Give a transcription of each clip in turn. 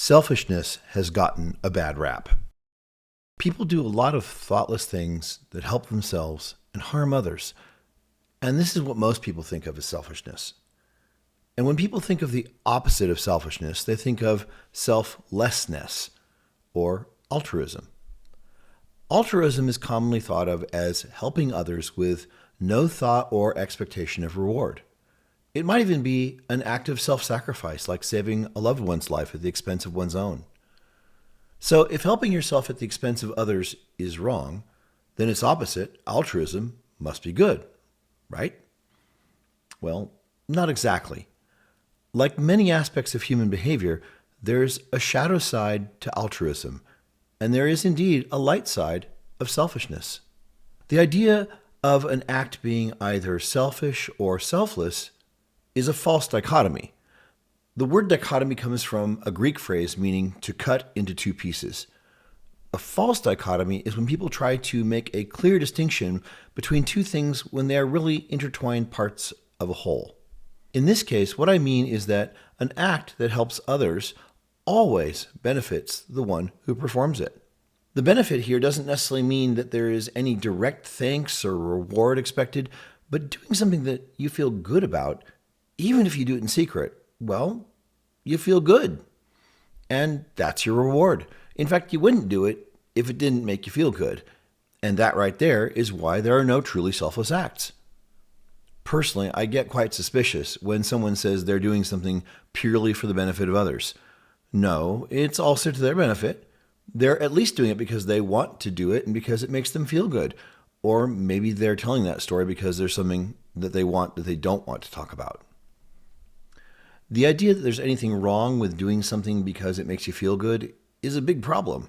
Selfishness has gotten a bad rap. People do a lot of thoughtless things that help themselves and harm others. And this is what most people think of as selfishness. And when people think of the opposite of selfishness, they think of selflessness or altruism. Altruism is commonly thought of as helping others with no thought or expectation of reward. It might even be an act of self-sacrifice, like saving a loved one's life at the expense of one's own. So if helping yourself at the expense of others is wrong, then its opposite, altruism, must be good, right? Well, not exactly. Like many aspects of human behavior, there's a shadow side to altruism, and there is indeed a light side of selfishness. The idea of an act being either selfish or selfless is a false dichotomy. The word dichotomy comes from a Greek phrase meaning to cut into two pieces. A false dichotomy is when people try to make a clear distinction between two things when they are really intertwined parts of a whole. In this case, what I mean is that an act that helps others always benefits the one who performs it. The benefit here doesn't necessarily mean that there is any direct thanks or reward expected, but doing something that you feel good about, even if you do it in secret, well, you feel good. And that's your reward. In fact, you wouldn't do it if it didn't make you feel good. And that right there is why there are no truly selfless acts. Personally, I get quite suspicious when someone says they're doing something purely for the benefit of others. No, it's also to their benefit. They're at least doing it because they want to do it and because it makes them feel good. Or maybe they're telling that story because there's something that they want that they don't want to talk about. The idea that there's anything wrong with doing something because it makes you feel good is a big problem.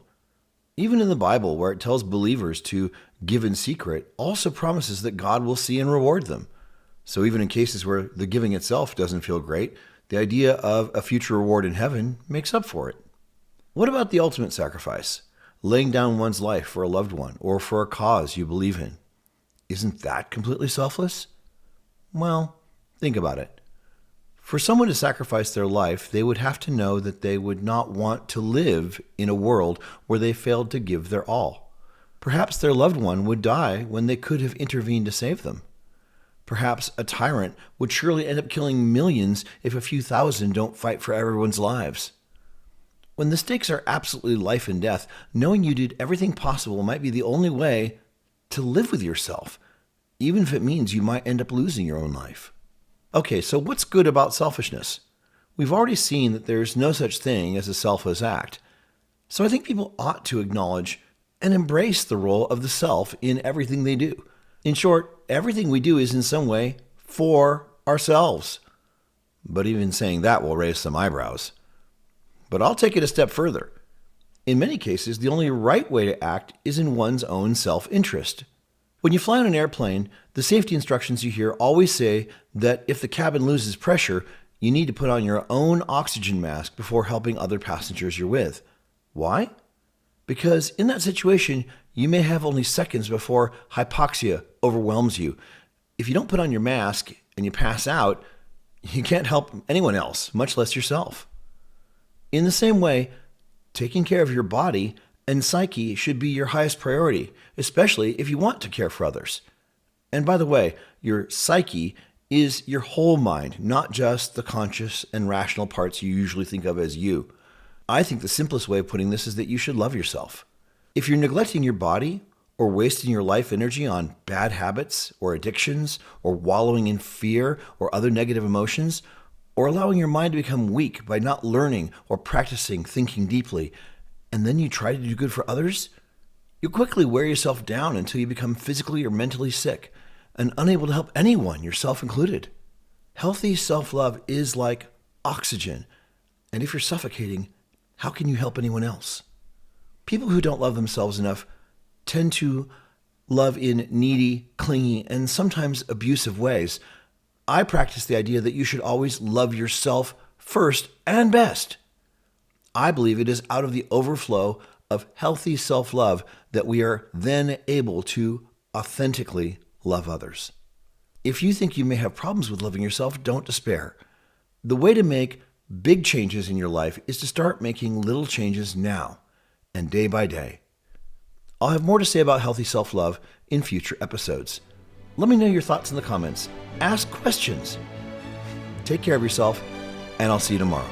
Even in the Bible, where it tells believers to give in secret, also promises that God will see and reward them. So even in cases where the giving itself doesn't feel great, the idea of a future reward in heaven makes up for it. What about the ultimate sacrifice? Laying down one's life for a loved one or for a cause you believe in. Isn't that completely selfless? Well, think about it. For someone to sacrifice their life, they would have to know that they would not want to live in a world where they failed to give their all. Perhaps their loved one would die when they could have intervened to save them. Perhaps a tyrant would surely end up killing millions if a few thousand don't fight for everyone's lives. When the stakes are absolutely life and death, knowing you did everything possible might be the only way to live with yourself, even if it means you might end up losing your own life. Okay, so what's good about selfishness? We've already seen that there's no such thing as a selfless act. So I think people ought to acknowledge and embrace the role of the self in everything they do. In short, everything we do is in some way for ourselves. But even saying that will raise some eyebrows. But I'll take it a step further. In many cases, the only right way to act is in one's own self-interest. When you fly on an airplane, the safety instructions you hear always say that if the cabin loses pressure, you need to put on your own oxygen mask before helping other passengers you're with. Why? Because in that situation, you may have only seconds before hypoxia overwhelms you. If you don't put on your mask and you pass out, you can't help anyone else, much less yourself. In the same way, taking care of your body and psyche should be your highest priority, especially if you want to care for others. And by the way, your psyche is your whole mind, not just the conscious and rational parts you usually think of as you. I think the simplest way of putting this is that you should love yourself. If you're neglecting your body or wasting your life energy on bad habits or addictions or wallowing in fear or other negative emotions, or allowing your mind to become weak by not learning or practicing thinking deeply, and then you try to do good for others, you quickly wear yourself down until you become physically or mentally sick and unable to help anyone, yourself included. Healthy self-love is like oxygen, and if you're suffocating, how can you help anyone else? People who don't love themselves enough tend to love in needy, clingy, and sometimes abusive ways. I practice the idea that you should always love yourself first and best. I believe it is out of the overflow of healthy self-love that we are then able to authentically love others. If you think you may have problems with loving yourself, don't despair. The way to make big changes in your life is to start making little changes now and day by day. I'll have more to say about healthy self-love in future episodes. Let me know your thoughts in the comments. Ask questions. Take care of yourself, and I'll see you tomorrow.